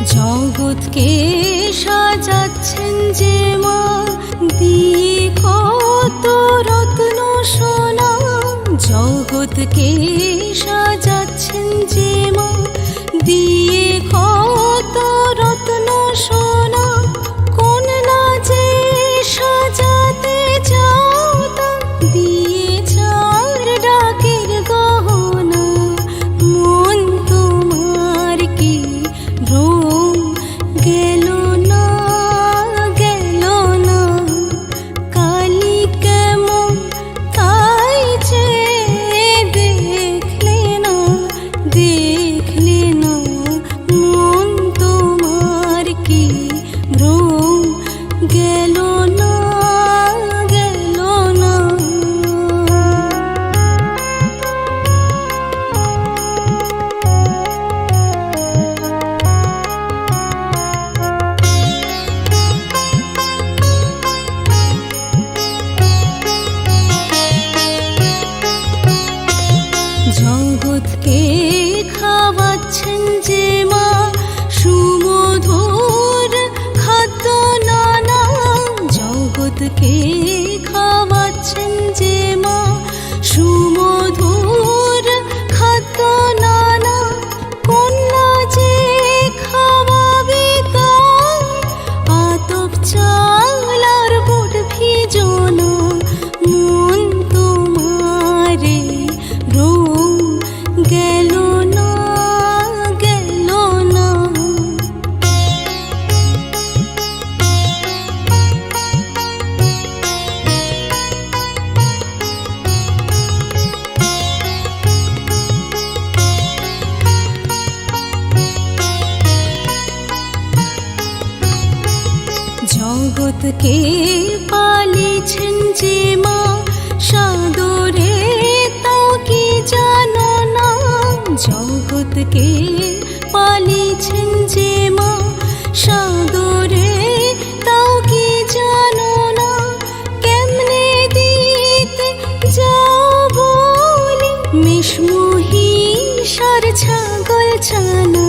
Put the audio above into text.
জগৎকে সাজাচ্ছেন যে মা, দিয়ে কত রত্ন সোনা। জগৎকে সাজাচ্ছেন যে মা, দিয়ে কত রত্ন সোনা। কোন না যে সাজাতে চাও তা, দিয়ে চার ডাকের গহনা। মন তোমার কি ভ্রম গেল না, গেল না? কালী কেমন তাই যে দেখলে না, দেখলে না? মন তোমার কি ভ্রম গেল না, গেল না? জগৎকে খাওয়াচ্ছেন যে মা, সুমধুর খাদ্য নানা। জগৎকে খাওয়াচ্ছেন যে মা, সুমধুর খাদ্য নানা। কন্যা যে খাওয়াবে তাই, আতপ চাল আর বুট ভিজোনা। মন তোমারে ভ্রম গেল না, গেল না? জগৎকে পালিয়েছেন যে মা, সাদরে তাও কি জানো না? জগৎকে পালিয়েছেন যে মা, সাদরে তাও কি জানো না? কেমনে দিতে যাও বলি, মেষ মহিষ আর ছাগল ছানা।